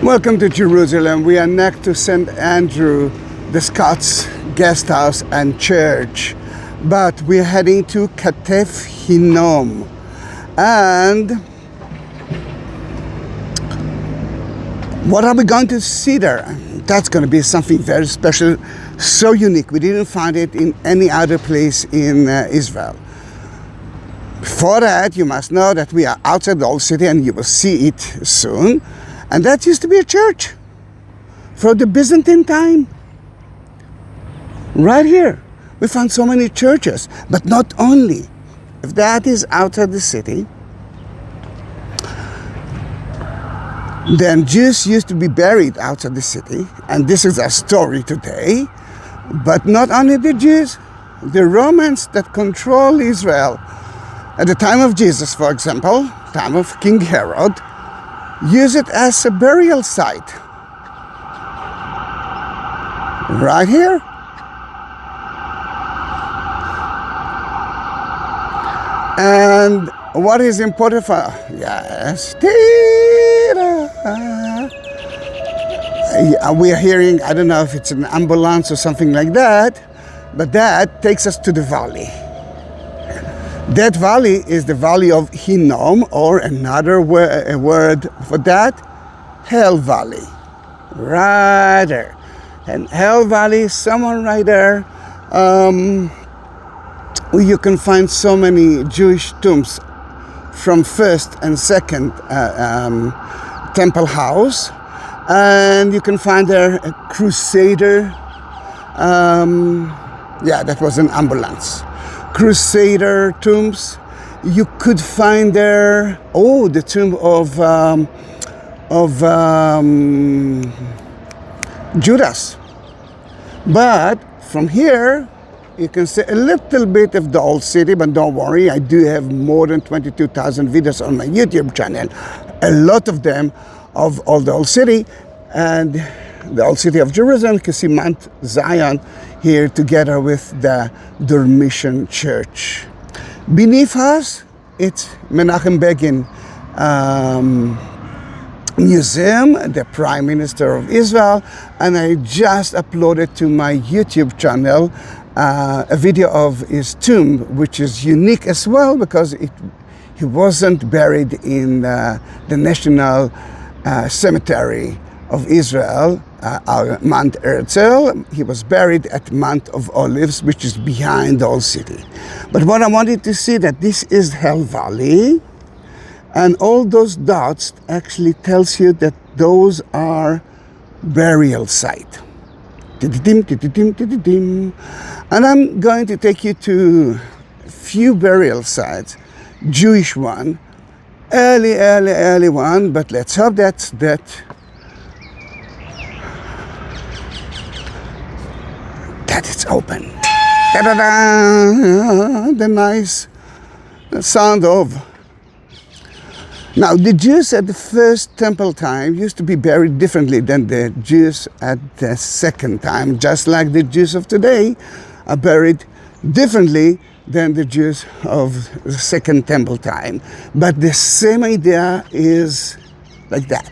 Welcome to Jerusalem. We are next to St. Andrew, the Scots guest house and church. But we're heading to Ketef, Hinnom. And what are we going to see there? That's going to be something very special, so unique. We didn't find it in any other place in Israel. Before that, you must know that we are outside the old city, and you will see it soon. And that used to be a church from the Byzantine time. Right here. We found so many churches, but not only. If that is outside the city, then Jews used to be buried outside the city, and this is our story today. But not only the Jews, the Romans that control Israel. At the time of Jesus, for example, time of King Herod, use it as a burial site. Right here. And what is important for, yes, we are hearing, I don't know if it's an ambulance or something like that, but that takes us to the valley. That valley is the valley of Hinnom, or another word for that, Hell Valley. Right there. And Hell Valley, someone right there, you can find so many Jewish tombs from first and second temple house. And you can find there a crusader. That was an ambulance. Crusader tombs. You could find there, the tomb of Judas. But from here, you can see a little bit of the old city, but don't worry, I do have more than 22,000 videos on my YouTube channel. A lot of them of all the old city, and the old city of Jerusalem. You can see Mount Zion here together with the Dormition Church. Beneath us, it's Menachem Begin Museum, the Prime Minister of Israel, and I just uploaded to my YouTube channel a video of his tomb, which is unique as well because he wasn't buried in the National Cemetery of Israel, Mount Herzl. He was buried at Mount of Olives, which is behind the old city. But what I wanted to see that this is Hell Valley, and all those dots actually tells you that those are burial site. And I'm going to take you to a few burial sites, Jewish one, early one, but let's hope that it's open. Da-da-da! The nice sound of. Now, the Jews at the first temple time used to be buried differently than the Jews at the second time, just like the Jews of today are buried differently than the Jews of the second temple time. But the same idea is like that.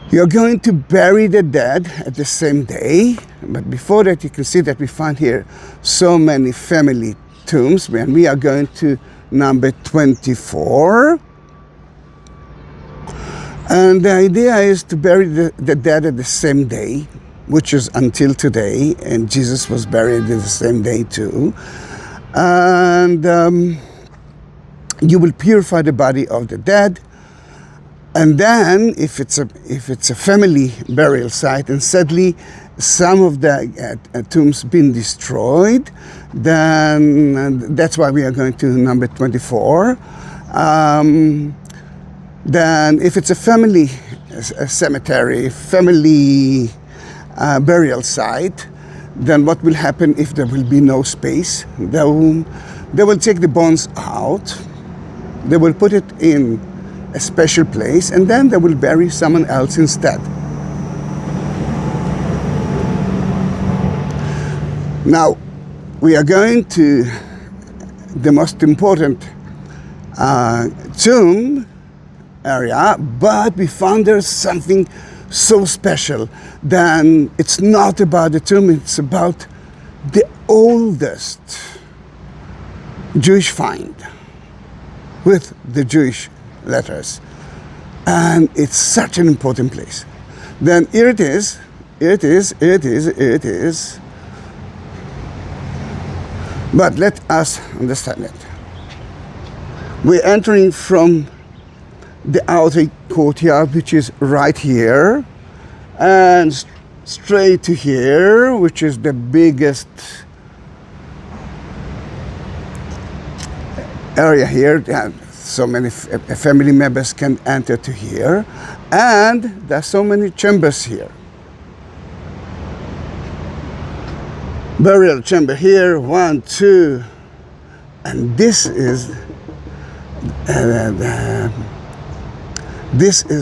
You're going to bury the dead at the same day, but before that you can see that we find here so many family tombs, and we are going to number 24. And the idea is to bury the dead at the same day, which is until today, and Jesus was buried the same day too. And you will purify the body of the dead. And then, if it's a family burial site, and sadly some of the tombs been destroyed, then that's why we are going to number 24. Then, if it's a family cemetery, family burial site, then what will happen if there will be no space? They will take the bones out. They will put it in a special place, and then they will bury someone else instead. Now, we are going to the most important tomb area, but we found there's something so special. Then it's not about the tomb, it's about the oldest Jewish find with the Jewish letters. And it's such an important place. Then here it is. But let us understand it. We're entering from the outer courtyard, which is right here, and straight to here, which is the biggest area here. So many family members can enter to here, and there are so many chambers here. Burial chamber here, 1, 2, and this is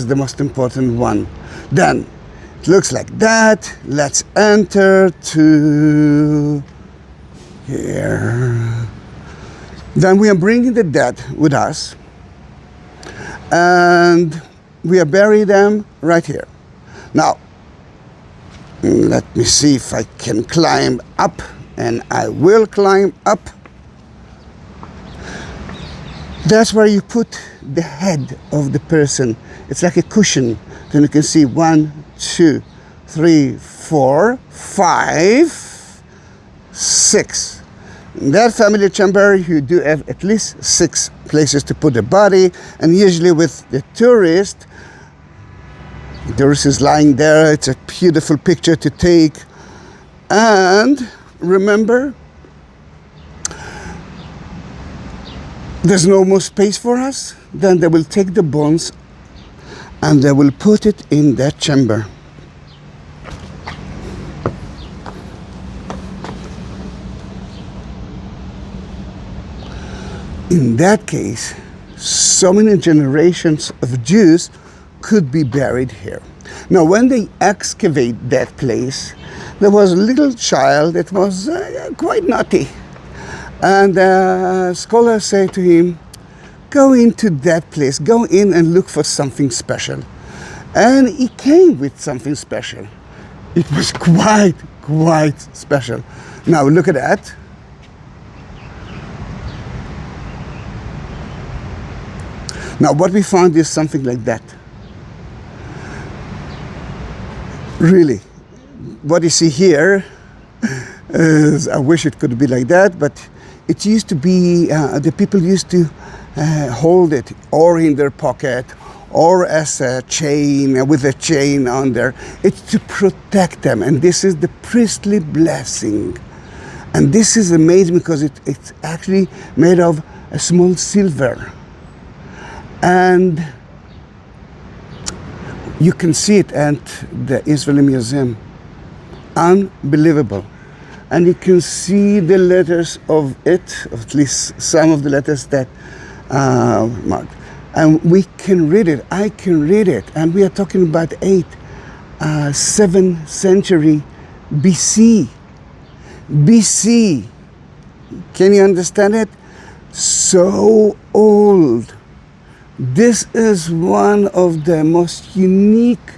the most important one. Then it looks like that. Let's enter to here. Then we are bringing the dead with us, and we are burying them right here. Now, let me see if I can climb up, and I will climb up. That's where you put the head of the person. It's like a cushion. Then you can see 1, 2, 3, 4, 5, 6. In that family chamber, you do have at least 6 places to put the body, and usually with the tourist is lying there. It's a beautiful picture to take. And remember, there's no more space for us. Then they will take the bones and they will put it in that chamber. In that case, so many generations of Jews could be buried here. Now, when they excavate that place, there was a little child that was quite naughty. And scholars say to him, go into that place, go in and look for something special. And he came with something special. It was quite special. Now, look at that. Now, what we found is something like that. Really, what you see here is, I wish it could be like that, but it used to be, the people used to hold it or in their pocket or as a chain, with a chain on there. It's to protect them, and this is the priestly blessing. And this is amazing because it's actually made of a small silver. And you can see it at the Israeli Museum. Unbelievable. And you can see the letters of it, at least some of the letters that marked. And we can read it, I can read it. And we are talking about 7th century BC. BC. Can you understand it? So old. This is one of the most unique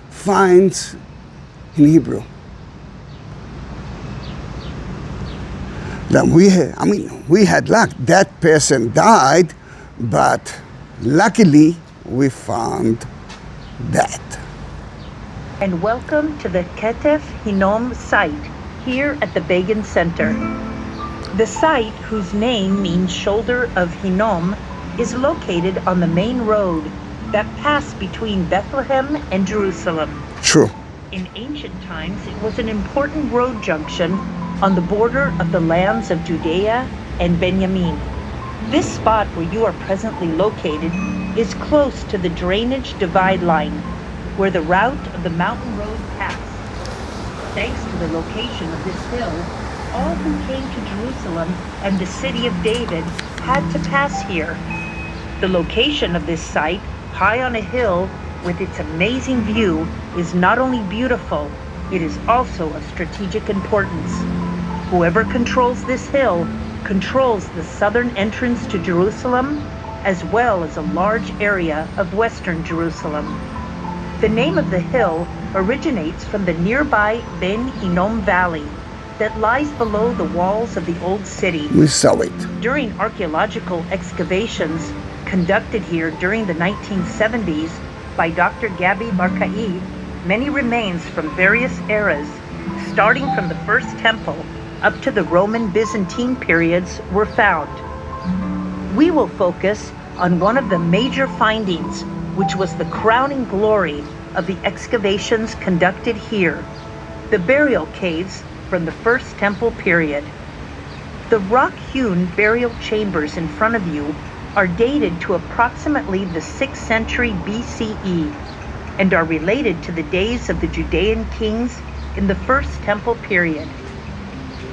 finds in Hebrew. That we had luck. That person died, but luckily we found that. And welcome to the Ketef Hinnom site here at the Begin Center. The site, whose name means shoulder of Hinnom, is located on the main road that passed between Bethlehem and Jerusalem. True. In ancient times, it was an important road junction on the border of the lands of Judea and Benjamin. This spot where you are presently located is close to the drainage divide line, where the route of the mountain road passed. Thanks to the location of this hill, all who came to Jerusalem and the city of David had to pass here. The location of this site, high on a hill with its amazing view, is not only beautiful, it is also of strategic importance. Whoever controls this hill controls the southern entrance to Jerusalem as well as a large area of western Jerusalem. The name of the hill originates from the nearby Ben Hinnom Valley that lies below the walls of the old city. We saw it. During archaeological excavations conducted here during the 1970s by Dr. Gabriel Barkay, many remains from various eras, starting from the First Temple up to the Roman Byzantine periods, were found. We will focus on one of the major findings, which was the crowning glory of the excavations conducted here, the burial caves from the First Temple period. The rock-hewn burial chambers in front of you are dated to approximately the 6th century BCE and are related to the days of the Judean kings in the First Temple period.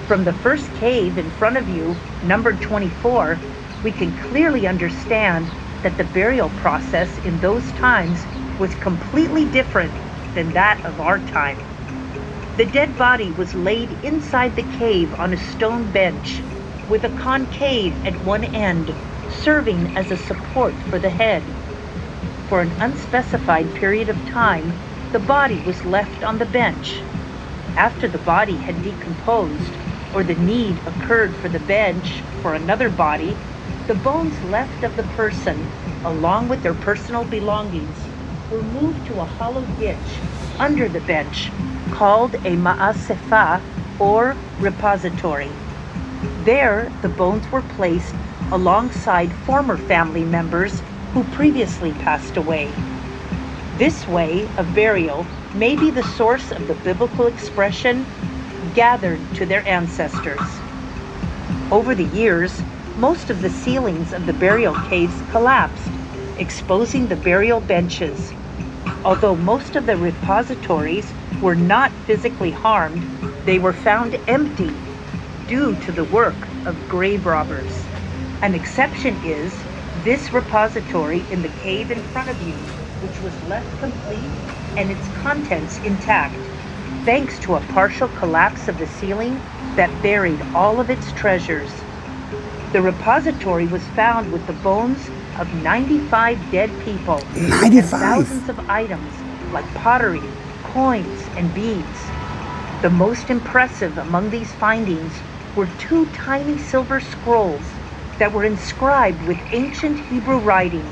From the first cave in front of you, numbered 24, we can clearly understand that the burial process in those times was completely different than that of our time. The dead body was laid inside the cave on a stone bench with a concave at one end, serving as a support for the head. For an unspecified period of time, the body was left on the bench. After the body had decomposed, or the need occurred for the bench for another body, the bones left of the person, along with their personal belongings, were moved to a hollow ditch under the bench, called a ma'asefah, or repository. There, the bones were placed alongside former family members who previously passed away. This way of burial may be the source of the biblical expression, gathered to their ancestors. Over the years, most of the ceilings of the burial caves collapsed, exposing the burial benches. Although most of the repositories were not physically harmed, they were found empty due to the work of grave robbers. An exception is this repository in the cave in front of you, which was left complete and its contents intact, thanks to a partial collapse of the ceiling that buried all of its treasures. The repository was found with the bones of 95 dead people 95. and thousands of items like pottery, coins, and beads. The most impressive among these findings were 2 tiny silver scrolls that were inscribed with ancient Hebrew writing.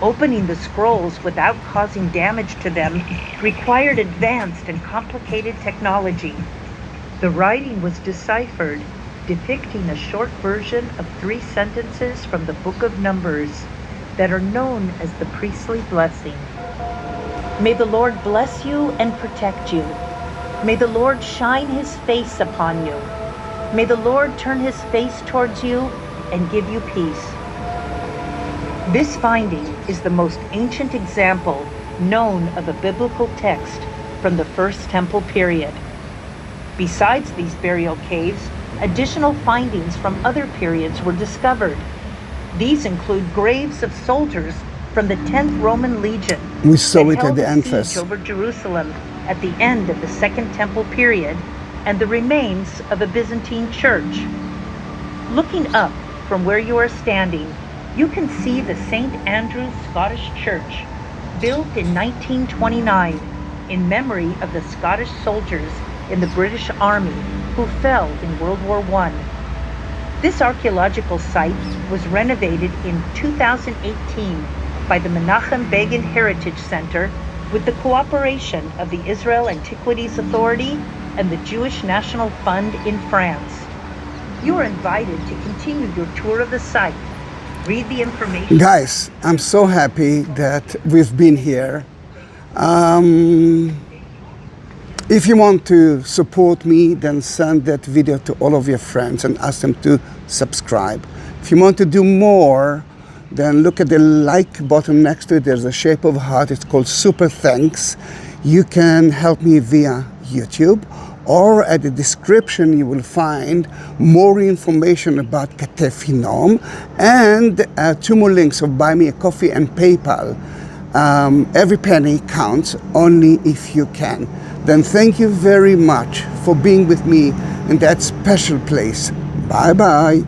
Opening the scrolls without causing damage to them required advanced and complicated technology. The writing was deciphered, depicting a short version of 3 sentences from the Book of Numbers that are known as the priestly blessing. May the Lord bless you and protect you. May the Lord shine his face upon you. May the Lord turn his face towards you and give you peace. This finding is the most ancient example known of a biblical text from the First Temple period. Besides these burial caves, additional findings from other periods were discovered. These include graves of soldiers from the 10th Roman Legion We saw that it at held the a entrance. siege over Jerusalem at the end of the Second Temple period, and the remains of a Byzantine church. Looking up from where you are standing, you can see the St. Andrew's Scottish Church, built in 1929 in memory of the Scottish soldiers in the British Army who fell in World War I. This archaeological site was renovated in 2018 by the Menachem Begin Heritage Center with the cooperation of the Israel Antiquities Authority and the Jewish National Fund in France. You are invited to continue your tour of the site. Read the information. Guys, I'm so happy that we've been here. If you want to support me, then send that video to all of your friends and ask them to subscribe. If you want to do more, then look at the like button next to it. There's a shape of a heart. It's called Super Thanks. You can help me via YouTube, or at the description you will find more information about Ketef Hinnom and 2 more links of Buy Me a Coffee and PayPal. Every penny counts, only if you can. Then thank you very much for being with me in that special place. Bye bye.